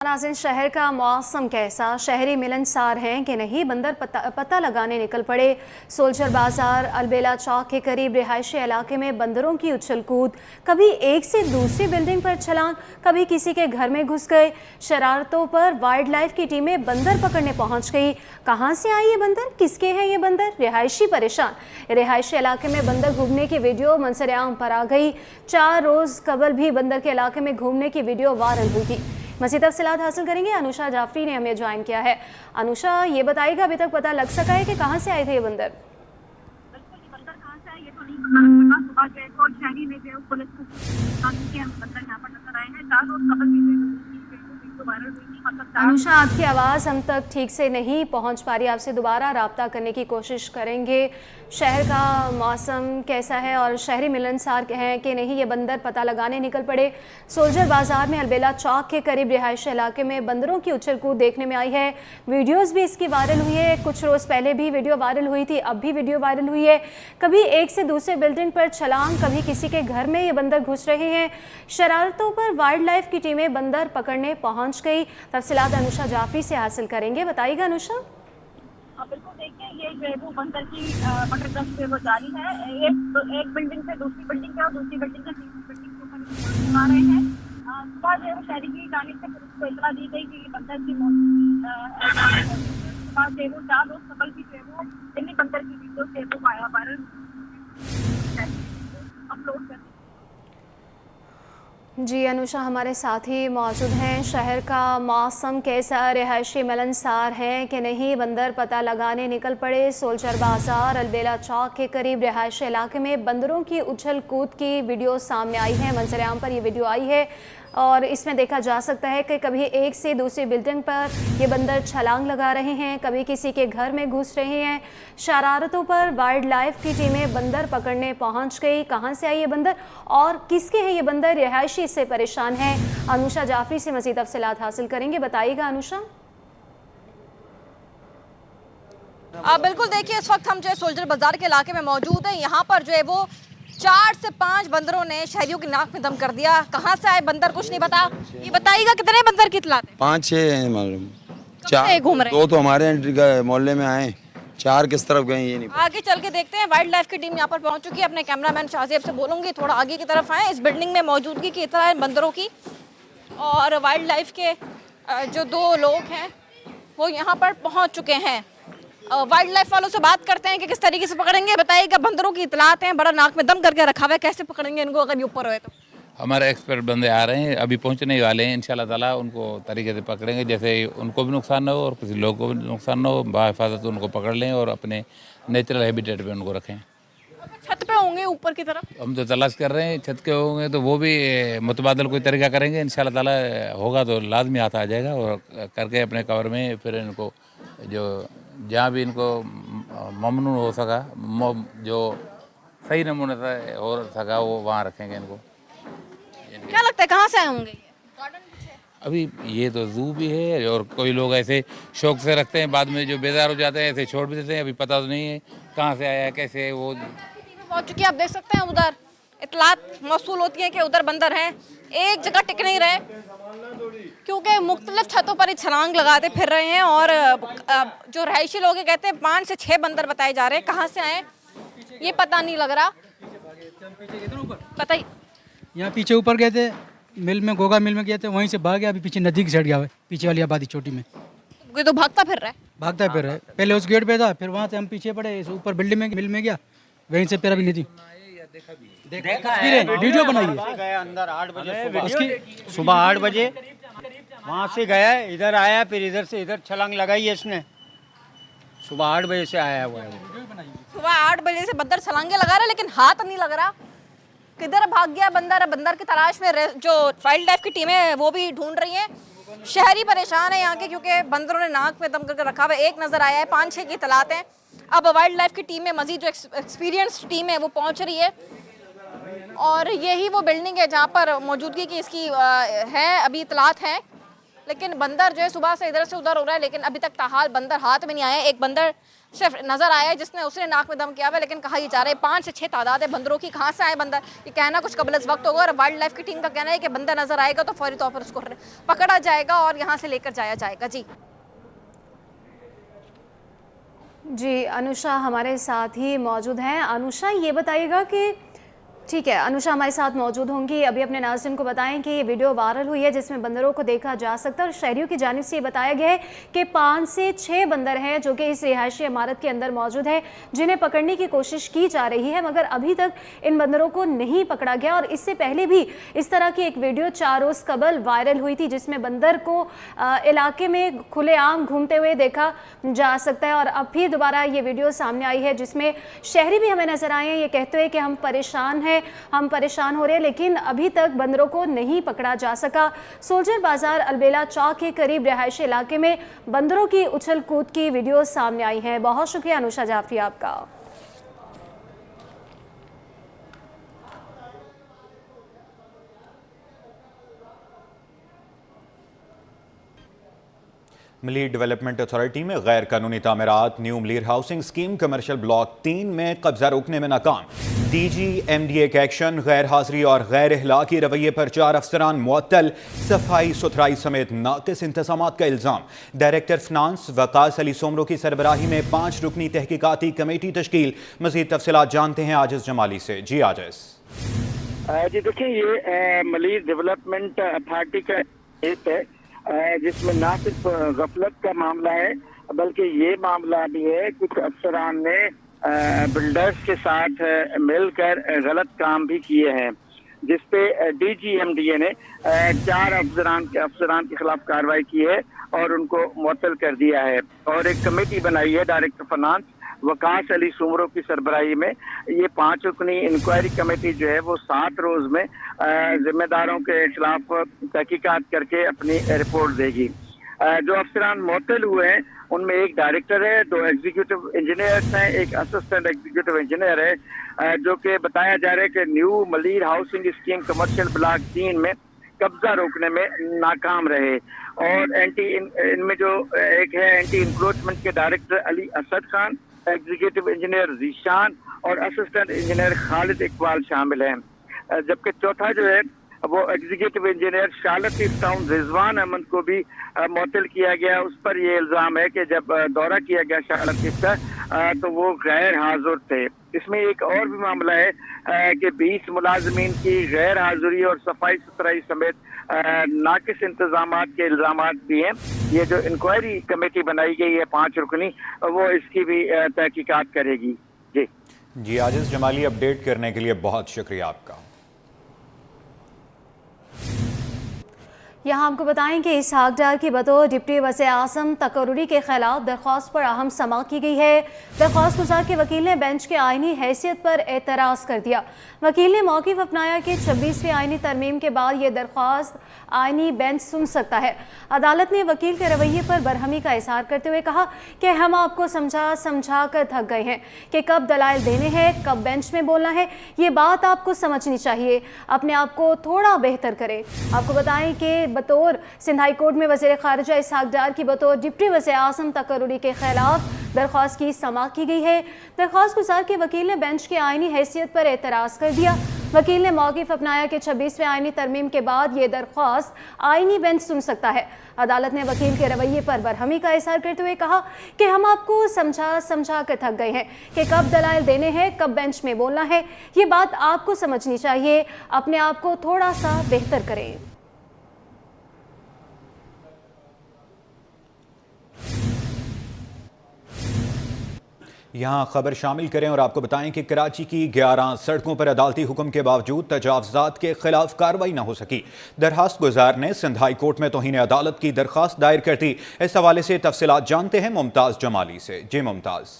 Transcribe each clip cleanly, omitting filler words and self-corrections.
नाज़रीन, शहर का मौसम कैसा, शहरी मिलनसार हैं कि नहीं, बंदर पता लगाने निकल पड़े। सोल्जर बाजार अलबेला चौक के करीब रिहायशी इलाके में बंदरों की उछल कूद, कभी एक से दूसरी बिल्डिंग पर छलांग, कभी किसी के घर में घुस गए। शरारतों पर वाइल्ड लाइफ की टीमें बंदर पकड़ने पहुंच गई। कहां से आए ये बंदर, किसके हैं ये बंदर? रिहायशी परेशान। रिहायशी इलाके में बंदर घूमने की वीडियो मंजर-ए-आम पर आ गई। 4 रोज कबल भी बंदर के इलाके में घूमने की वीडियो वायरल हुई थी। मज़ीद तफ़सीलात हासिल करेंगे, अनुषा जाफरी ने हमें ज्वाइन किया है। अनुषा, ये बताइएगा, अभी तक पता लग सका है कि कहाँ से आए थे ये बंदर? बिल्कुल, ये बंदर कहाँ से आए ये तो नहीं पता लगा। सुबह जो है तो शहरी में जो पुलिस को बंदर यहाँ पर नजर आए हैं। 4 रोज कबल भी वीडियो वायरल हुई थी। अनुषा, आपकी आवाज़ हम तक ठीक से नहीं पहुँच पा रही, आपसे दोबारा राब्ता करने की कोशिश करेंगे। शहर का मौसम कैसा है और शहरी मिलनसार हैं कि नहीं, ये बंदर पता लगाने निकल पड़े। सोल्जर बाजार में अलबेला चौक के करीब रिहायशी इलाके में बंदरों की उछल कूद देखने में आई है। वीडियोज़ भी इसकी वायरल हुई है। कुछ रोज़ पहले भी वीडियो वायरल हुई थी, अब भी वीडियो वायरल हुई है। कभी एक से दूसरे बिल्डिंग पर छलांग, कभी किसी के घर में ये बंदर घुस रहे हैं। शरारतों पर वाइल्ड लाइफ की टीमें बंदर पकड़ने पहुँच गई। तफसीलात अनुषा जाफरी से हासिल करेंगे, बताइएगा अनुषा। बिल्कुल, देखिए ये जो है वो बंदर की पकड़ वो जारी है। एक बिल्डिंग से दूसरी बिल्डिंग पे और दूसरी बिल्डिंग से तीसरी बिल्डिंग के ऊपर आ रहे हैं। सुबह जो है शहरी की जानिब से पुलिस को इत्तला दी गई कि बंदर की सुबह जो है वो 4 रोज कबल भी जो है वो दिल्ली बंदर की वीडियो से वो वायरल अपलोड कर। जी अनुषा, हमारे साथी मौजूद हैं। शहर का मौसम कैसा, रिहायशी मिलनसार हैं कि नहीं, बंदर पता लगाने निकल पड़े। सोल्जर बाजार अलबेला चौक के करीब रिहायशी इलाके में बंदरों की उछल कूद की वीडियो सामने आई है। मंजर-ए-आम पर ये वीडियो आई है और इसमें देखा जा सकता है कि कभी एक से दूसरी बिल्डिंग पर ये बंदर छलांग लगा रहे हैं, कभी किसी के घर में घुस रहे हैं। शरारतों पर वाइल्ड लाइफ की टीमें बंदर पकड़ने पहुंच गई। कहां से आई ये बंदर और किसके हैं ये बंदर? रिहायशी इससे परेशान है। अनुषा जाफरी से मज़ीद तफ़सीलात हासिल करेंगे, बताइएगा अनुषा। बिल्कुल, देखिए इस वक्त हम जो है सोल्जर बाजार के इलाके में मौजूद हैं। यहाँ पर जो है वो 4 से 5 बंदरों ने शहरियों की नाक में दम कर दिया। कहाँ से आए बंदर कुछ नहीं पता। ये बताइएगा कितने बंदर की इत्तला है? 5-6 हैं मालूम। कब से घूम रहे हैं? 2 तो हमारे एंट्री का मोहल्ले में आए, 4 किस तरफ गए ये नहीं। आगे चल के देखते हैं। वाइल्ड लाइफ की टीम यहाँ पर पहुँच चुकी है। अपने कैमरामैन शाहजेब से बोलूँगी थोड़ा आगे की तरफ आए। इस बिल्डिंग में मौजूदगी की इत्तला है बंदरों की, और वाइल्ड लाइफ के जो 2 लोग हैं वो यहाँ पर पहुँच चुके हैं। वाइल्ड लाइफ वालों से बात करते हैं कि किस तरीके से पकड़ेंगे। बताइएगा, बंदरों की इतलात हैं, बड़ा नाक में दम करके रखा हुआ है, कैसे पकड़ेंगे इनको अगर ये ऊपर हुए तो? हमारे एक्सपर्ट बंदे आ रहे हैं, अभी पहुंचने ही वाले हैं। इंशाल्लाह ताला उनको तरीके से पकड़ेंगे, जैसे उनको भी नुकसान ना हो और किसी लोग को भी नुकसान ना हो। बाहिफाजत उनको पकड़ लें और अपने नेचुरल हैबिटेट पे उनको रखें। छत पे होंगे ऊपर की तरफ? हम तो तलाश कर रहे हैं, छत के होंगे तो वो भी मुतबादल कोई तरीका करेंगे। इंशाल्लाह ताला होगा तो लाजमी हाथ आ जाएगा और करके अपने कवर में फिर इनको जो जहाँ भी इनको ममनून हो सका, जो सही नमूने से हो सका, वो वहाँ रखेंगे इनको। क्या लगता है कहाँ से आए होंगे? अभी ये तो जू भी है और कोई लोग ऐसे शौक से रखते हैं, बाद में जो बेजार हो जाते हैं ऐसे छोड़ भी देते हैं। अभी पता तो नहीं है कहाँ से आया है, कैसे है वो। पहुँच चुकी है, आप देख सकते हैं उधर इतलात मौसूल होती है कि उधर बंदर हैं। एक जगह टिक नहीं रहे क्योंकि मुख्तलिफ छतों पर ही छलांग लगाते फिर रहे हैं। और जो रहायशी लोग कहते हैं 5 से 6 बंदर बताए जा रहे हैं। कहाँ से आए ये पता नहीं लग रहा। बताइए। यहाँ पीछे ऊपर गए थे, मिल में, गोगा मिल में गए थे, वहीं से भाग गया। अभी पीछे नदी की साइड गया है, पीछे वाली आबादी छोटी में। ये तो भागता फिर रहा है। भागता फिर रहा है। पहले उस गेट पे था, फिर वहाँ से हम पीछे पड़े, ऊपर बिल्डिंग में, मिल में गया, वहीं से फिर अभी नदी देखा है, वीडियो बनाई है। गया अंदर 8 बजे उसकी सुबह 8 बजे वहाँ से गया, इधर आया, फिर इधर से इधर छलांग लगाई है इसने। सुबह 8 बजे से आया हुआ है। सुबह 8 बजे से बंदर छलांगे लगा रहा है, लेकिन हाथ नहीं लग रहा। किधर भाग गया बंदर? बंदर की तलाश में जो वाइल्ड लाइफ की टीमें वो भी ढूंढ रही हैं। शहरी परेशान है यहाँ के, क्योंकि बंदरों ने नाक में दम करके रखा हुआ है। एक नज़र आया है, 5-6 की तलात हैं। अब वाइल्ड लाइफ की टीम में मजीद जो एक्सपीरियंस टीम है वो पहुँच रही है, और यही वो बिल्डिंग है जहाँ पर मौजूदगी की इसकी है अभी इतलात है। लेकिन बंदर जो है सुबह से इधर से उधर हो रहा है, लेकिन अभी तक ताहाल बंदर हाथ में नहीं आया। एक बंदर सिर्फ नजर आया है जिसने उसने नाक में दम किया हुआ है, लेकिन कहा ये जा रहा है 5 से 6 तादाद है बंदरों की। कहाँ से आए बंदर, ये कहना कुछ कबल वक्त होगा। और वाइल्ड लाइफ की टीम का कहना है कि बंदर नजर आएगा तो फौरी तौर पर उसको पकड़ा जाएगा और यहाँ से लेकर जाया जाएगा। जी अनुषा हमारे साथ ही मौजूद हैं। अनुषा ये बताइएगा कि ठीक है, अनुषा हमारे साथ मौजूद होंगी। अभी अपने नाज़रीन को बताएं कि ये वीडियो वायरल हुई है जिसमें बंदरों को देखा जा सकता है और शहरियों की जानिब से ये बताया गया है कि 5 से 6 बंदर हैं जो कि इस रिहायशी इमारत के अंदर मौजूद है, जिन्हें पकड़ने की कोशिश की जा रही है, मगर अभी तक इन बंदरों को नहीं पकड़ा गया। और इससे पहले भी इस तरह की एक वीडियो 4 रोज़ कबल वायरल हुई थी जिसमें बंदर को इलाके में खुलेआम घूमते हुए देखा जा सकता है। और अब फिर दोबारा ये वीडियो सामने आई है जिसमें शहरी भी हमें नजर आए हैं, ये कहते हुए कि हम परेशान हैं, हम परेशान हो रहे हैं, लेकिन अभी तक बंदरों को नहीं पकड़ा जा सका। सोल्जर बाजार अलबेला चौक के करीब रिहायशी इलाके में बंदरों की उछल कूद की वीडियो सामने आई है। बहुत शुक्रिया अनुषा जाफरी आपका। मलीर डेवलपमेंट अथॉरिटी में गैर कानूनी तामीरात। New Malir housing scheme commercial block 3 में कब्जा रोकने में नाकाम। DGMDA का एक्शन। गैर हाजिरी और गैर अखलाकी रवैये पर 4 अफसरान मुअत्तल। सफाई सुथराई समेत नाकिस इंतजामात का इल्ज़ाम। डायरेक्टर फिनांस वकास अली सोमरो की सरबराही में 5 रुकनी तहकीकाती कमेटी तश्कील। मज़ीद तफसीलात जानते हैं आजिज़ जमाली से। जी आजिज़। जी देखिए, ये मलीर डेवलपमेंट अथॉरिटी का केस है जिसमें ना सिर्फ गफलत का मामला है बल्कि ये मामला भी है कुछ अफसरान ने बिल्डर्स के साथ मिलकर गलत काम भी किए हैं, जिसपे DGMDA ने 4 अफसरान के खिलाफ कार्रवाई की है और उनको मुअत्तल कर दिया है। और एक कमेटी बनाई है डायरेक्टर फाइनेंस वकास अली सुमरो की सरबराही में। ये 5 रुकनी इंक्वायरी कमेटी जो है वो 7 रोज में जिम्मेदारों के खिलाफ तहकीकात करके अपनी रिपोर्ट देगी। जो अफसरान मुअत्तल हुए हैं उनमें एक डायरेक्टर है, 2 एग्जीक्यूटिव इंजीनियर्स हैं, एक असिस्टेंट एग्जीक्यूटिव इंजीनियर है, जो कि बताया जा रहा है कि new Malir housing scheme commercial block 3 में कब्जा रोकने में नाकाम रहे। और इनमें जो एक है एंटी इंक्रोचमेंट के director Ali Asad Khan, executive engineer Zeeshan और असिस्टेंट इंजीनियर खालिद इकबाल शामिल हैं। जबकि चौथा जो है वो executive engineer Shah Latif town Rizwan Ahmed को भी मुअत्तल किया गया। उस पर ये इल्ज़ाम है कि जब दौरा किया गया शालतीफ का तो वो गैर हाजिर थे। इसमें एक और भी मामला है कि 20 मुलाजमीन की गैर हाजिरी और सफाई सुथराई समेत नाकिस इंतजामात के इल्ज़ामात भी हैं। ये जो इंक्वायरी कमेटी बनाई गई है 5 रुकनी, वो इसकी भी तहकीकात करेगी। जी आजिज़ जमाली, अपडेट करने के लिए बहुत शुक्रिया आपका। यहाँ आपको बताएं कि इसहाक डार की बतौर डिप्टी वज़ीर आज़म तकर्रुरी के खिलाफ दरख्वास्त पर अहम समाअत की गई है। दरख्वास्त गुजार के वकील ने बेंच के आइनी हैसियत पर एतराज़ कर दिया। वकील ने मौक़िफ़ अपनाया कि 26वीं आइनी तरमीम के बाद ये दरख्वास्त आइनी बेंच सुन सकता है। अदालत ने वकील के रवैये पर बरहमी का इज़हार करते हुए कहा कि हम आपको समझा कर थक गए हैं कि कब दलाइल देने हैं, कब बेंच में बोलना है। ये बात आपको समझनी चाहिए, अपने आप को थोड़ा बेहतर करें। आपको बताएं कि बतौर सिंध हाई कोर्ट में वज़ीर ख़ारिजा इसहाक डार की बतौर डिप्टी वज़ीर आज़म तकर्रुरी के खिलाफ दरख्वास्त की समाअत की गई है। दरख्वास्त गुजार के वकील ने बेंच की आइनी हैसियत पर एतराज़ कर दिया। वकील ने मौक़िफ़ अपनाया कि 26वें आइनी तरमीम के बाद ये दरख्वास्त आइनी बेंच सुन सकता है। अदालत ने वकील के रवैये पर बरहमी का इज़हार करते हुए कहा कि हम आपको समझा कर थक गए हैं कि कब दलाइल देने हैं, कब बेंच में बोलना है। ये बात आपको समझनी चाहिए, अपने आप को थोड़ा सा बेहतर करें। यहाँ खबर शामिल करें और आपको बताएं कि कराची की 11 सड़कों पर अदालती हुक्म के बावजूद तजावुज़ात के खिलाफ कार्रवाई न हो सकी। दरखास्त गुजार ने सिंध हाई कोर्ट में तौहीन अदालत की दरखास्त दायर कर दी। इस हवाले से तफसीलात जानते हैं मुमताज़ जमाली से। जी मुमताज़।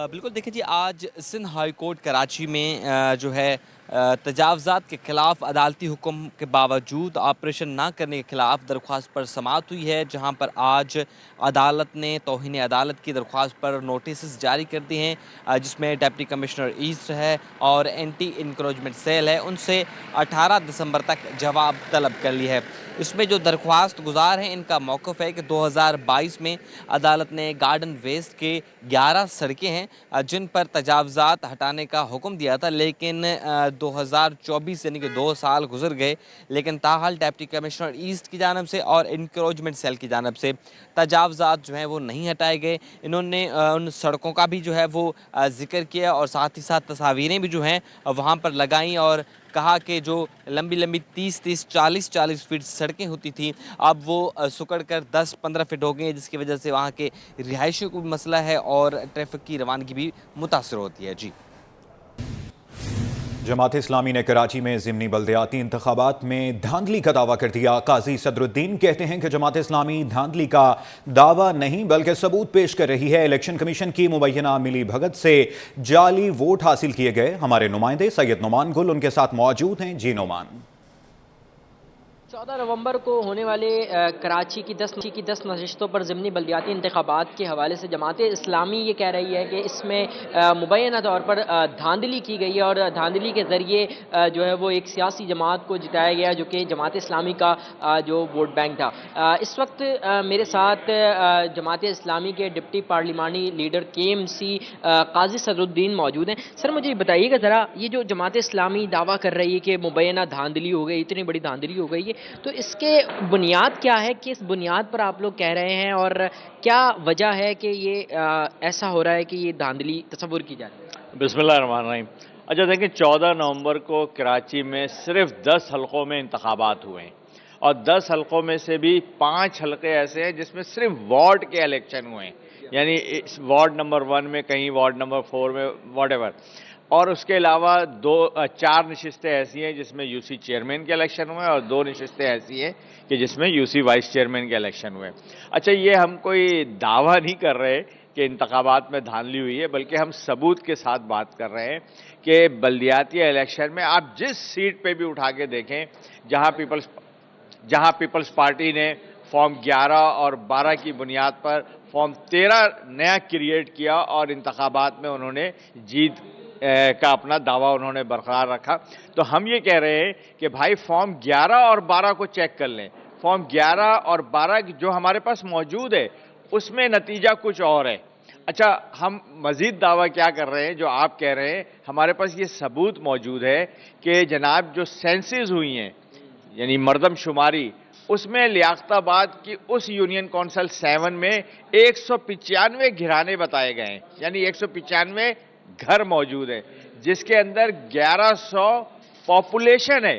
बिल्कुल, देखिए जी, आज सिंध हाई कोर्ट कराची में जो है तजावज़ात के ख़िलाफ़ अदालती हुक्म के बावजूद ऑपरेशन ना करने के ख़िलाफ़ दरख्वास्त पर समाअत हुई है, जहां पर आज अदालत ने तौहीन अदालत की दरख्वास्त पर नोटिस जारी कर दिए हैं, जिसमें डिप्टी कमिश्नर ईस्ट है और एंटी इंक्रोचमेंट सेल है, उनसे 18 दिसंबर तक जवाब तलब कर ली है। इसमें जो दरख्वास्त गुजार हैं इनका मौक़िफ़ है कि 2022 में अदालत ने गार्डन वेस्ट के 11 सड़कें हैं जिन पर तजावज़ात हटाने का हुक्म दिया था, लेकिन 2024 यानी कि 2 साल गुजर गए, लेकिन ताहाल डिप्टी कमिश्नर ईस्ट की जानिब से और इंक्रोचमेंट सेल की जानिब से तजावज़ात जो हैं वो नहीं हटाए गए। इन्होंने उन सड़कों का भी जो है वो ज़िक्र किया और साथ ही साथ तस्वीरें भी जो हैं वहाँ पर लगाई और कहा कि जो लंबी लंबी 30-30, 40-40 फीट सड़कें होती थी अब वो सुकड़ कर 10-15 फीट हो गई हैं, जिसकी वजह से वहाँ के रिहायशियों को भी मसला है और ट्रैफिक की रवानगी भी मुतासर होती है। जी, जमात इस्लामी ने कराची में ज़िमनी बल्दियाती इंतखाबात में धांधली का दावा कर दिया। काजी सदरुद्दीन कहते हैं कि जमात इस्लामी धांधली का दावा नहीं बल्कि सबूत पेश कर रही है। इलेक्शन कमीशन की मुबैना मिली भगत से जाली वोट हासिल किए गए। हमारे नुमाइंदे सैयद नुमान गुल उनके साथ मौजूद हैं। जी नुमान। 14 नवंबर को होने वाले कराची की 10 नशिस्तों पर ज़िमनी बल्दियाती इंतखाबात के हवाले से जमात इस्लामी ये कह रही है कि इसमें मुबैना तौर पर धांधली की गई है और धांधली के ज़रिए जो है वो एक सियासी जमात को जिताया गया जो कि जमात इस्लामी का जो वोट बैंक था। इस वक्त मेरे साथ जमात इस्लामी के डिप्टी पार्लिमानी लीडर KMC काजी सदरुद्दीन मौजूद हैं। सर मुझे बताइएगा ज़रा, ये जो जमात इस्लामी दावा कर रही है कि मुबैना धांधली हो गई, इतनी बड़ी धांधली हो गई है, तो इसके बुनियाद क्या है, किस बुनियाद पर आप लोग कह रहे हैं और क्या वजह है कि ये ऐसा हो रहा है कि ये धांधली तस्वुर की जा रही है? बिस्मिल्लाहिर्रहमानिर्रहीम। अच्छा देखिए, 14 नवंबर को कराची में सिर्फ 10 हलकों में इंतखाबात हुए हैं और 10 हलकों में से भी 5 हलके ऐसे हैं जिसमें सिर्फ वार्ड के इलेक्शन हुए हैं, यानी वार्ड नंबर 1 में कहीं, वार्ड नंबर 4 में, वॉटेवर। और उसके अलावा 4 नशिस्तें ऐसी हैं जिसमें UC चेयरमैन के इलेक्शन हुए और 2 नशिस्तें ऐसी हैं कि जिसमें UC वाइस चेयरमैन के इलेक्शन हुए। अच्छा, ये हम कोई दावा नहीं कर रहे कि इंतखाबात में धांधली हुई है, बल्कि हम सबूत के साथ बात कर रहे हैं कि बल्दियाती इलेक्शन में आप जिस सीट पे भी उठा के देखें, जहां पीपल्स पार्टी ने फॉर्म 11 और 12 की बुनियाद पर फॉर्म 13 नया क्रिएट किया और इंतखाबात में उन्होंने जीत का अपना दावा उन्होंने बरकरार रखा, तो हम ये कह रहे हैं कि भाई फॉर्म 11 और 12 को चेक कर लें। फॉर्म 11 और 12 जो हमारे पास मौजूद है उसमें नतीजा कुछ और है। अच्छा, हम मजीद दावा क्या कर रहे हैं, जो आप कह रहे हैं, हमारे पास ये सबूत मौजूद है कि जनाब जो सेंसेस हुई हैं यानी मरदमशुमारी, उसमें लियाकताबाद की उस यूनियन काउंसिल 7 में 195 घराने बताए गए हैं, यानी 195 घर मौजूद है जिसके अंदर 1100 पॉपुलेशन है।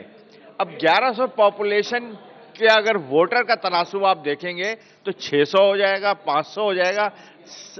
अब 1100 पॉपुलेशन के अगर वोटर का तनासुब आप देखेंगे तो 600 हो जाएगा, 500 हो जाएगा,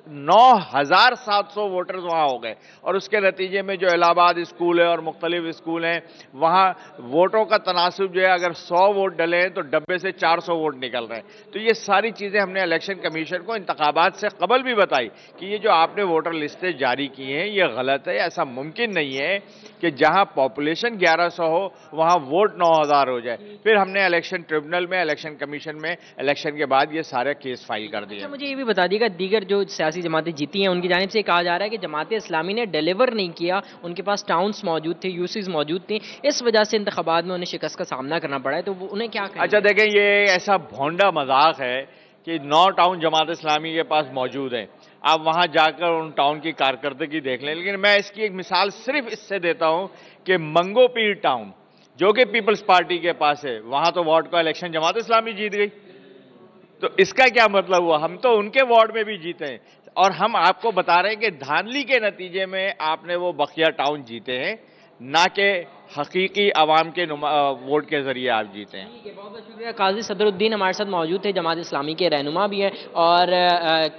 9700 वोटर्स वहाँ हो गए। और उसके नतीजे में जो इलाहाबाद स्कूल है और मुख्तलिफ स्कूल हैं वहाँ वोटों का तनासुब जो है, अगर 100 वोट डले हैं तो डब्बे से 400 वोट निकल रहे हैं। तो ये सारी चीज़ें हमने इलेक्शन कमीशन को इंतखाबात से कबल भी बताई कि ये जो आपने वोटर लिस्टें जारी की हैं ये गलत है। ऐसा मुमकिन नहीं है कि जहाँ पॉपुलेशन 1100 हो वहाँ वोट 9000 हो जाए। फिर हमने इलेक्शन ट्रिब्यूनल में, इलेक्शन कमीशन में इलेक्शन के बाद ये सारे केस फाइल कर दिए। मुझे ये भी बता दीजिएगा, दीगर जो सियासी जमातें जीती हैं उनकी जानिब से कहा जा रहा है कि जमात इस्लामी ने डिलीवर नहीं किया, उनके पास टाउन्स मौजूद थे, यूसीज मौजूद थी, इस वजह से इंतखाबात में उन्हें शिकस्त का सामना करना पड़ा है, तो वो उन्हें क्या करें? अच्छा देखें, ये ऐसा भोंडा मजाक है कि 9 टाउन जमात इस्लामी के पास मौजूद हैं, आप वहां जाकर उन टाउन की कारकर्दगी देख लें। लेकिन मैं इसकी एक मिसाल सिर्फ इससे देता हूं कि मंगोपीर टाउन जो कि पीपल्स पार्टी के पास है, वहां तो वार्ड का इलेक्शन जमात इस्लामी जीत गई। तो इसका क्या मतलब हुआ? हम तो उनके वार्ड में भी जीते हैं और हम आपको बता रहे हैं कि धांधली के नतीजे में आपने वो बखिया टाउन जीते हैं, ना कि हकीकी आवाम के वोट के जरिए आप जीते हैं। बहुत बहुत शुक्रिया। काजी सदरुद्दीन हमारे साथ मौजूद थे, जमात इस्लामी के रहनुमा भी हैं और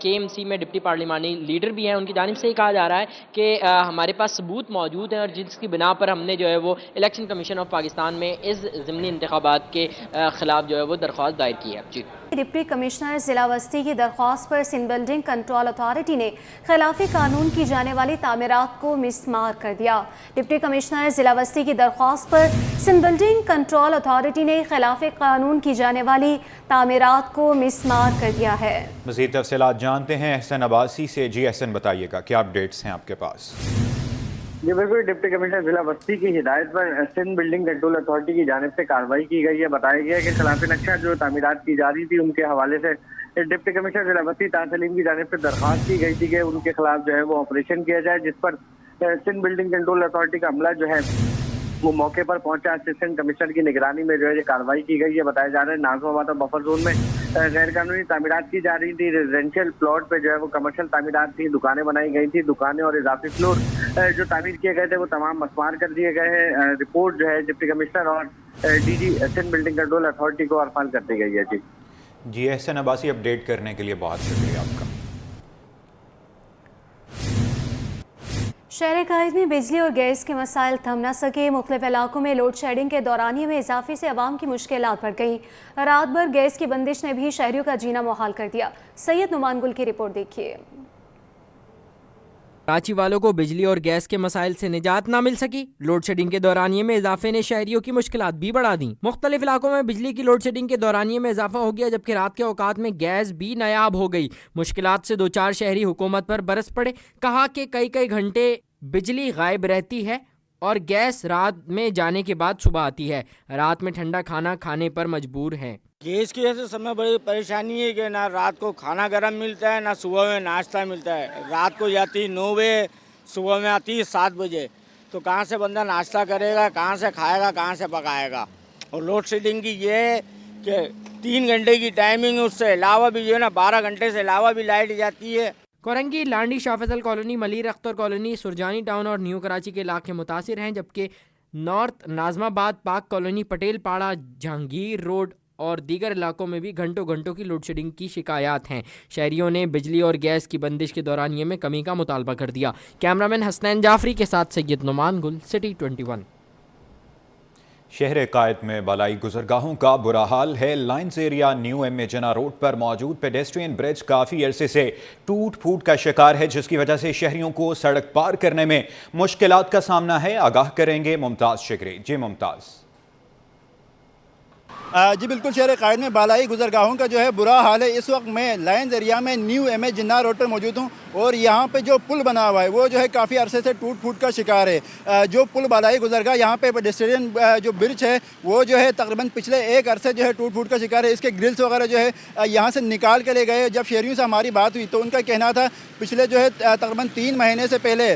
KMC में डिप्टी पार्लिमानी लीडर भी हैं। उनकी जानिब से ही कहा जा रहा है कि हमारे पास सबूत मौजूद हैं और जिसकी बिना पर हमने जो है वो इलेक्शन कमीशन ऑफ पाकिस्तान में इस ज़िमनी इंतखाबात के ख़िलाफ़ जो है वो दरख्वास्त दायर की है। जी। डिप्टी कमिश्नर जिला बस्ती की दरख्वास्त पर सिंध बिल्डिंग कंट्रोल अथॉरिटी ने खिलाफ कानून की जाने वाली तामीरात को मिसमार कर दिया। डिप्टी कमिश्नर जिला बस्ती की दरख्वास्त पर सिंध बिल्डिंग कंट्रोल अथॉरिटी ने खिलाफ कानून की जाने वाली तामीरात को मिसमार कर दिया है। मज़ीद तफसीलात जानते हैं एहसन अब्बासी से। जी एहसन, बताइएगा क्या अपडेट्स हैं आपके पास? जी बिल्कुल, डिप्टी कमिश्नर जिला बस्ती की हिदायत पर सिंध बिल्डिंग कंट्रोल अथॉरिटी की जानिब से कार्रवाई की गई है। बताया गया कि खिलाफ नक्शा जो तामीरात की जा रही थी उनके हवाले से डिप्टी कमिश्नर जिला बस्ती तासलीम की जानिब से दरख्वास्त की गई थी कि उनके खिलाफ जो है वो ऑपरेशन किया जाए, जिस पर सिंध बिल्डिंग कंट्रोल अथॉरिटी का अमला जो है वो मौके पर पहुंचा। असिस्टेंट कमिश्नर की निगरानी में जो है ये कार्रवाई की गई है। बताया जा रहा है नाज़िमाबाद और बफर जोन में गैर कानूनी तामीरात की जा रही थी। रेजिडेंशियल प्लॉट पे जो है वो कमर्शियल तामीरात थी, दुकानें बनाई गई थी। दुकानें और इजाफी फ्लोर जो तामीर किए गए थे वो तमाम मसमार कर दिए गए हैं। रिपोर्ट जो है डिप्टी कमिश्नर और DG Sindh building control authority को अर्फाल कर दी गई है। जी एहसन अब्बासी, अपडेट करने के लिए बहुत शुक्रिया आपका। शहर कायद में बिजली और गैस के मसाइल थम न सके। मुख्तलिफ इलाकों में लोड शेडिंग के दौरानिये में इजाफे से अवाम की मुश्किलात बढ़ गई। रात भर गैस की बंदिश ने भी शहरियों का जीना मुहाल कर दिया। सैयद नुमान गुल की रिपोर्ट देखिए। कराची वालों को बिजली और गैस के मसाइल से निजात ना मिल सकी। लोड शेडिंग के दौरानिये में इजाफे ने शहरियों की मुश्किलात भी बढ़ा दी। मुख्तलिफ इलाकों में बिजली की लोड शेडिंग के दौरानिये में इजाफा हो गया, जबकि रात के औकात में गैस भी नायाब हो गई। मुश्किलात से दो चार शहरी हुकूमत पर बरस पड़े। कहा कि कई कई घंटे बिजली गायब रहती है और गैस रात में जाने के बाद सुबह आती है। रात में ठंडा खाना खाने पर मजबूर हैं। गैस की वजह से समय बड़ी परेशानी है कि ना रात को खाना गर्म मिलता है, ना सुबह में नाश्ता मिलता है। रात को जाती है 9 बजे, सुबह में आती है 7 बजे। तो कहाँ से बंदा नाश्ता करेगा, कहाँ से खाएगा, कहाँ से पकाएगा। और लोड शेडिंग की ये है कि 3 घंटे की टाइमिंग है, उससे अलावा भी जो है ना 12 घंटे से अलावा भी लाइट जाती है। Korangi, Landhi, Shah Faisal colony, Malir Akhtar colony, Surjani town और न्यू कराची के इलाके मुतासिर हैं, जबकि नॉर्थ नाज़िमाबाद, पाक कॉलोनी, पटेल पाड़ा, जहांगीर रोड और दीगर इलाकों में भी घंटों घंटों की लोड शेडिंग की शिकायत हैं। शहरियों ने बिजली और गैस की बंदिश के दौरान ये में कमी का मुतालबा कर दिया। कैमरामैन हसनैन जाफरी के साथ सैयद नुमान गुल, सिटी 21। शहर कायद में बालाई गुजरगाहों का बुरा हाल है। लाइन्स एरिया न्यू एम जना रोड पर मौजूद पेडेस्ट्रियन ब्रिज काफ़ी अरसे से टूट फूट का शिकार है, जिसकी वजह से शहरियों को सड़क पार करने में मुश्किलात का सामना है। आगाह करेंगे मुमताज़ शिकरी। जी मुमताज़। जी बिल्कुल, शहर कायद में बालाई गुजरगाहों का जो है बुरा हाल है। इस वक्त मैं लाइन्स एरिया में न्यू एम जिन्ना रोड पर मौजूद हूँ और यहाँ पे जो पुल बना हुआ है वो जो है काफ़ी अरसे से टूट फूट का शिकार है। जो पुल बालाई गुजरगा यहाँ पे पेडेस्ट्रियन जो ब्रिज है वो जो है तकरीबन पिछले एक अरसे जो है टूट फूट का शिकार है। इसके ग्रिल्स वगैरह जो है यहाँ से निकाल के ले गए। जब शहरियों से हमारी बात हुई तो उनका कहना था पिछले जो है तकरीबन 3 महीने से पहले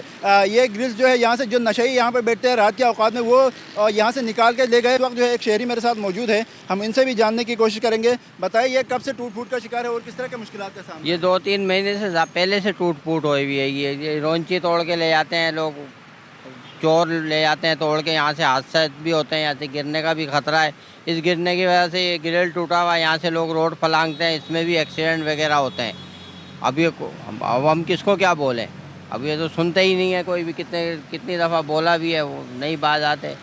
ये ग्रिल्स जो है यहाँ से जो नशई यहाँ पर बैठते हैं रात के औकात में वो यहाँ से निकाल के ले गए। इस वक्त जो है एक शहरी मेरे साथ मौजूद है, हम इनसे भी जानने की कोशिश करेंगे। बताइए ये कब से टूट फूट का शिकार है और किस तरह के मुश्किलात का सामना? ये 2-3 महीने से पहले से टूट फूट हुई हुई है। ये रोंची तोड़ के ले जाते हैं लोग, चोर ले जाते हैं तोड़ के। यहाँ से हादसा भी होते हैं, यहाँ से गिरने का भी खतरा है। इस गिरने की वजह से ये ग्रिल टूटा हुआ है, यहाँ से लोग रोड फलांगते हैं, इसमें भी एक्सीडेंट वगैरह होते हैं। अब हम किसको क्या बोलें, अब ये तो सुनते ही नहीं है कोई भी। कितनी दफ़ा बोला भी है वो नहीं बाज आते।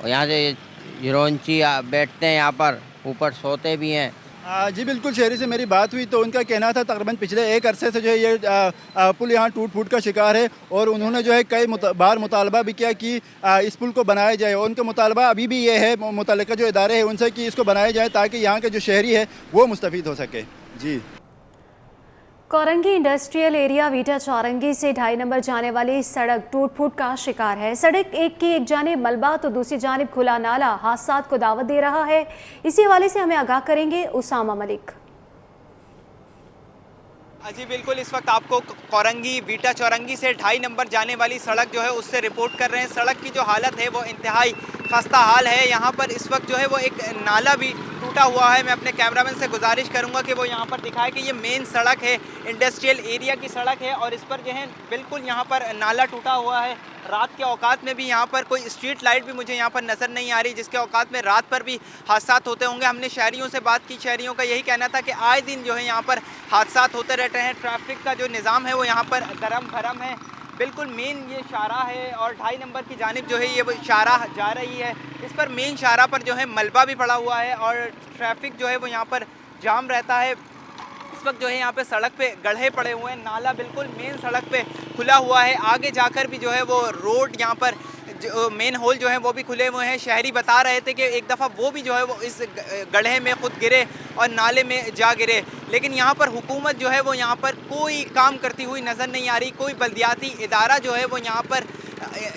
और यहाँ से रोंची बैठते हैं, यहाँ पर ऊपर सोते भी हैं। जी बिल्कुल, शहरी से मेरी बात हुई तो उनका कहना था तकरीबन पिछले एक अरसे से जो है ये पुल यहाँ टूट फूट का शिकार है और उन्होंने जो है कई बार मुतालबा भी किया कि इस पुल को बनाया जाए। और उनका मुतालबा अभी भी ये है मुतल्लिका जो इदारे हैं उनसे कि इसको बनाया जाए ताकि यहाँ के जो शहरी है वो मुस्तफ़ीद हो सके। जी। कोरंगी इंडस्ट्रियल एरिया वीटा चौरंगी से 2.5 नंबर जाने वाली सड़क टूट फूट का शिकार है। सड़क एक जानिब मलबा तो दूसरी जानिब खुला नाला हादसात को दावत दे रहा है। इसी हवाले से हमें आगाह करेंगे उसामा मलिक। जी बिल्कुल, इस वक्त आपको कोरंगी वीटा चौरंगी से 2.5 नंबर जाने वाली सड़क जो है उससे रिपोर्ट कर रहे हैं। सड़क की जो हालत है वो इंतहाई खस्ता हाल है। यहाँ पर इस वक्त जो है वो एक नाला भी टूटा हुआ है। मैं अपने कैमरामैन से गुजारिश करूँगा कि वो यहाँ पर दिखाए कि ये मेन सड़क है, इंडस्ट्रियल एरिया की सड़क है और इस पर जो है बिल्कुल यहाँ पर नाला टूटा हुआ है। रात के औकात में भी यहाँ पर कोई स्ट्रीट लाइट भी मुझे यहाँ पर नज़र नहीं आ रही, जिसके औकात में रात पर भी हादसात होते होंगे। हमने शहरियों से बात की, शहरियों का यही कहना था कि आए दिन जो है यहाँ पर हादसात होते रहते हैं। ट्रैफिक का जो निज़ाम है वो यहाँ पर गरम भरम है। बिल्कुल मेन ये शाहरा है और 2.5 नंबर की जानिब जो है ये शाहरा जा रही है। इस पर मेन शाहरा पर जो है मलबा भी पड़ा हुआ है और ट्रैफिक जो है वो यहाँ पर जाम रहता है। इस वक्त जो है यहाँ पे सड़क पे गड्ढे पड़े हुए हैं, नाला बिल्कुल मेन सड़क पे खुला हुआ है। आगे जाकर भी जो है वो रोड यहाँ पर जो मेन होल जो है वो भी खुले हुए हैं। शहरी बता रहे थे कि एक दफ़ा वो भी जो है वो इस गड्ढे में खुद गिरे और नाले में जा गिरे। लेकिन यहाँ पर हुकूमत जो है वो यहाँ पर कोई काम करती हुई नज़र नहीं आ रही। कोई बल्दियाती इदारा जो है वो यहाँ पर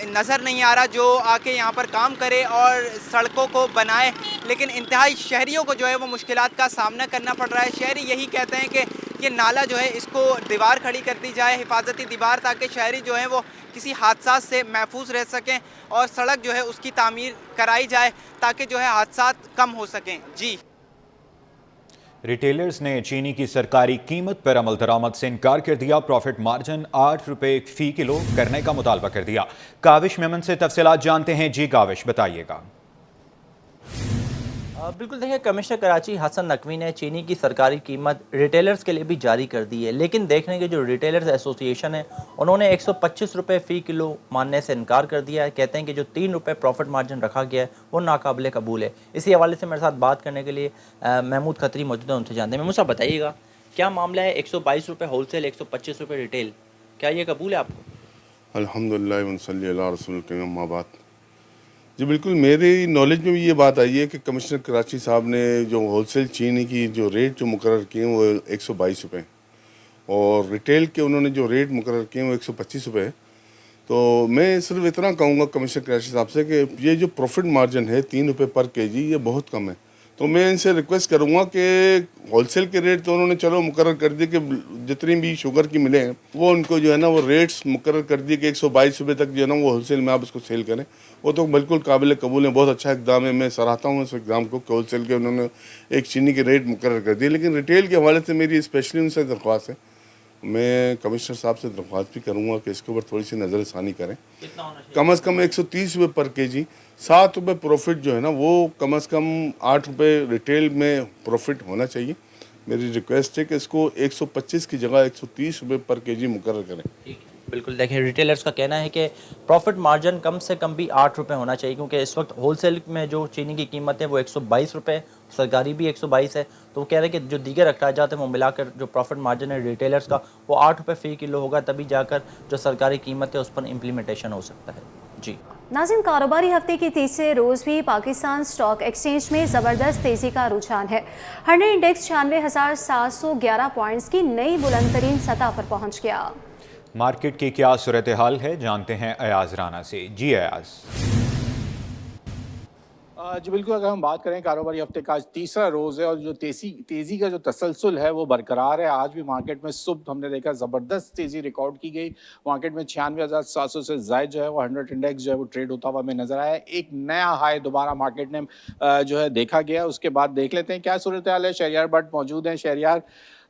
नज़र नहीं आ रहा जो आके यहाँ पर काम करे और सड़कों को बनाए। लेकिन इंतहाई शहरियों को जो है वो मुश्किलात का सामना करना पड़ रहा है। शहरी यही कहते हैं कि ये नाला जो है इसको दीवार खड़ी कर दी जाए, हिफाजती दीवार, ताकि शहरी जो है वो किसी हादसा से महफूज रह सकें और सड़क जो है उसकी तामीर कराई जाए ताकि जो है हादसा कम हो सकें। जी, रिटेलर्स ने चीनी की सरकारी कीमत पर अमल दरामद से इनकार कर दिया। प्रॉफिट मार्जिन 8 रुपए फी किलो करने का मुतालबा कर दिया। काविश मेमन से तफसीलात जानते हैं। जी काविश, बताइएगा। बिल्कुल, देखिए, कमिश्नर कराची हसन नकवी ने चीनी की सरकारी कीमत रिटेलर्स के लिए भी जारी कर दी है, लेकिन देखने के जो रिटेलर्स एसोसिएशन है उन्होंने 125 रुपये फ़ी किलो मानने से इनकार कर दिया है। कहते हैं कि जो 3 रुपये प्रॉफिट मार्जिन रखा गया है वो नाकाबिले कबूल है। इसी हवाले से मेरे साथ बात करने के लिए महमूद खत्री मौजूद हैं, उनसे जानते हैं। महमूद साहब, बताइएगा क्या मामला है? 122 रुपये होलसेल, 125 रुपये रिटेल, क्या ये कबूल है आपको? अल्हम्दुलिल्लाह व सल्ली अला रसूल के अम्मा बाद। जी बिल्कुल, मेरी नॉलेज में भी ये बात आई है कि कमिश्नर कराची साहब ने जो होलसेल चीनी की जो रेट जो मुकर्रर किए वो 122 रुपये और रिटेल के उन्होंने जो रेट मुकर्रर किए वो 125 रुपये। तो मैं सिर्फ इतना कहूँगा कमिश्नर कराची साहब से कि ये जो प्रॉफिट मार्जिन है 3 रुपये पर केजी, ये बहुत कम है। तो मैं इनसे रिक्वेस्ट करूँगा कि होलसेल के रेट तो उन्होंने चलो मुकर्रर कर दिए कि जितनी भी शुगर की मिले हैं वो उनको जो है ना वो रेट्स मुकर्रर कर दिए कि 122 रुपये तक जो है ना वो होलसेल में आप इसको सेल करें। वो तो बिल्कुल काबिल कबूल है, बहुत अच्छा इकदाम है। मैं सराहता हूँ इस इकदाम को कि होलसेल के उन्होंने एक चीनी के रेट मुकर्रर कर दिए। लेकिन रिटेल के हवाले से मेरी स्पेशली उनसे दरख्वास्त है, मैं कमिश्नर साहब से दरख्वास्त भी करूँगा कि इसके ऊपर थोड़ी सी नज़रसानी करें। कम से कम 130 रुपये पर केजी, 7 रुपये प्रॉफिट जो है ना वो कम से कम 8 रुपये रिटेल में प्रॉफिट होना चाहिए। मेरी रिक्वेस्ट है कि इसको 125 की जगह 130 रुपये पर केजी मुकर्रर करें। बिल्कुल, देखिए, रिटेलर्स का कहना है कि प्रॉफिट मार्जिन कम से कम भी 8 रुपये होना चाहिए, क्योंकि इस वक्त होलसेल में जो चीनी की कीमत है वो 122 रुपये, सरकारी भी 122 है। तो वो कह रहे हैं कि जो दीगर अखराजात हैं वो मिलाकर जो प्रॉफिट मार्जिन है रिटेलर्स का वो 8 रुपये फ़ी किलो होगा, तभी जाकर जो सरकारी कीमत है उस पर इम्प्लीमेंटेशन हो सकता है। जी नाज़रीन, कारोबारी हफ्ते की तीसरे रोज़ भी पाकिस्तान स्टॉक एक्सचेंज में ज़बरदस्त तेज़ी का रुझान है। 100 इंडेक्स 96,711 पॉइंट्स की नई बुलंद तरीन सतह पर पहुँच गया। मार्केट की क्या सूरत हाल है, जानते हैं अयाज राना से। जी अयाज। जी बिल्कुल, अगर हम बात करें कारोबारी हफ्ते का आज तीसरा रोज़ है और जो तेज़ी का जो तसलसल है वो बरकरार है। आज भी मार्केट में सुबह हमने देखा ज़बरदस्त तेज़ी रिकॉर्ड की गई। मार्केट में 96,700 से ज़ायद जो है वो 100 इंडेक्स जो है वो ट्रेड होता हुआ हमें नज़र आया। एक नया हाई दोबारा मार्केट ने जो है देखा गया। उसके बाद देख लेते हैं क्या सूरत हाल है। शहरियार भट्ट मौजूद हैं। शहरियार,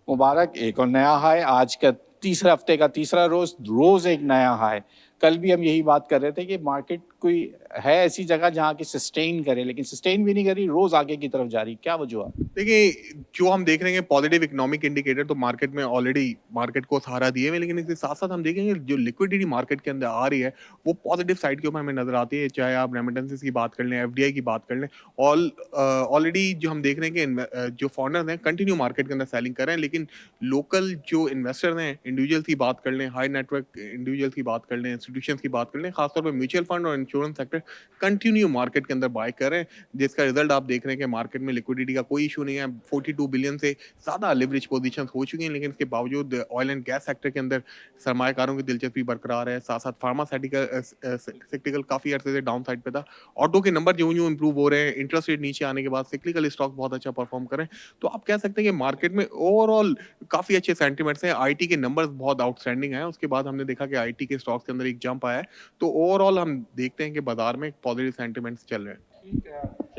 मुबारक, एक और नया हाई, आज का तीसरा हफ्ते का तीसरा रोज़ एक नया हाई। कल भी हम यही बात कर रहे थे कि मार्केट कोई है ऐसी जगह जहाँ की सस्टेन करे, लेकिन सस्टेन भी नहीं करी, रोज आगे की तरफ जा रही। क्या वजह? देखिए, जो हम देख रहे हैं पॉजिटिव इकोनॉमिक इंडिकेटर तो मार्केट में ऑलरेडी मार्केट को सहारा दिए हुए, लेकिन इसके साथ साथ हम देखेंगे जो लिक्विडिटी मार्केट के अंदर आ रही है वो पॉजिटिव साइड के ऊपर हमें नजर आती है। चाहे आप रेमिटेंसेस की बात कर लें, एफडीआई की बात कर लें, ऑलरेडी जो हम देख रहे हैं कि जो फॉरेनर्स हैं कंटिन्यू मार्केट के अंदर सेलिंग कर रहे हैं, लेकिन लोकल जो इन्वेस्टर्स हैं, इंडिविजुअल्स की बात कर लें, हाई नेटवर्क इंडिविजुअल्स की बात कर लें, इंस्टीट्यूशंस की बात कर लें, खासतौर पर म्यूचुअल फंड और इंश्योरेंस सेक्टर कंटिन्यू मार्केट के अंदर बाय कर रहे हैं, जिसका रिजल्ट आप देख रहे हैं कि मार्केट में लिक्विडिटी का कोई इशू नहीं है। 42 बिलियन से ज़्यादा लिवरेज पोजीशंस हो चुकी हैं, लेकिन इसके बावजूद ऑयल एंड गैस सेक्टर के अंदर सरमायाकारों की दिलचस्पी बरकरार है। साथ साथ फार्मास्यूटिकल काफ़ी अर्से से डाउन साइड पे था। ऑटो के नंबर जो इंप्रूव हो रहे हैं, इंटरेस्ट रेट नीचे आने के बाद सिक्लिकल स्टॉक बहुत अच्छा परफॉर्म करें, तो आप कह सकते हैं कि मार्केट में ओवरऑल काफ़ी अच्छे सेंटिमेंट्स हैं। आईटी के नंबर्स बहुत आउटस्टैंडिंग हैं। उसके बाद हमने देखा कि आईटी के स्टॉक्स के अंदर एक जंप आया है, तो ओवरऑल हम देखते हैं कि बाजार में पॉजिटिव सेंटिमेंट्स चल रहे हैं।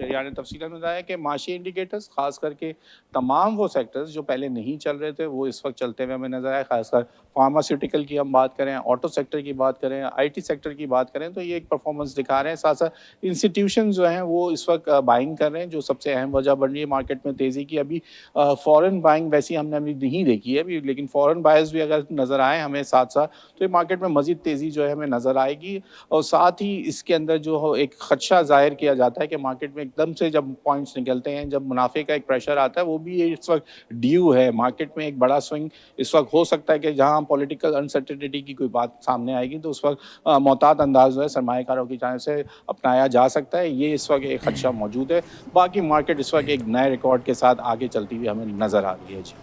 यानी तफसील में बताया कि माशी इंडिकेटर्स खास करके तमाम वो सेक्टर्स जो पहले नहीं चल रहे थे वो इस वक्त चलते हुए हमें नजर आए। खासकर फार्मास्यूटिकल की हम बात करें, ऑटो सेक्टर की बात करें, आईटी सेक्टर की बात करें, तो ये एक परफॉर्मेंस दिखा रहे हैं। साथ साथ इंस्टीट्यूशन जो हैं वो इस वक्त बाइंग कर रहे हैं, जो सबसे अहम वजह बन रही है मार्केट में तेज़ी की। अभी फॉरेन बाइंग वैसी हमने अभी नहीं देखी है अभी, लेकिन फॉरेन बायर्स भी अगर नज़र आए हमें साथ साथ, तो ये मार्केट में मज़ीद तेज़ी जो है हमें नज़र आएगी। और साथ ही इसके अंदर जो एक खदशा जाहिर किया जाता है कि मार्केट में एकदम से जब पॉइंट्स निकलते हैं, जब मुनाफे का एक प्रेशर आता है, वो भी इस वक्त ड्यू है। मार्केट में एक बड़ा स्विंग इस वक्त हो सकता है कि जहां पॉलिटिकल अनसर्टेनिटी की कोई बात सामने आएगी तो उस वक्त मोहतात अंदाज जो है सरमाएकारों की जानिब से अपनाया जा सकता है। ये इस वक्त एक खदशा मौजूद है। बाकी मार्केट इस वक्त एक नए रिकॉर्ड के साथ आगे चलती हुई हमें नजर आ रही है। जी।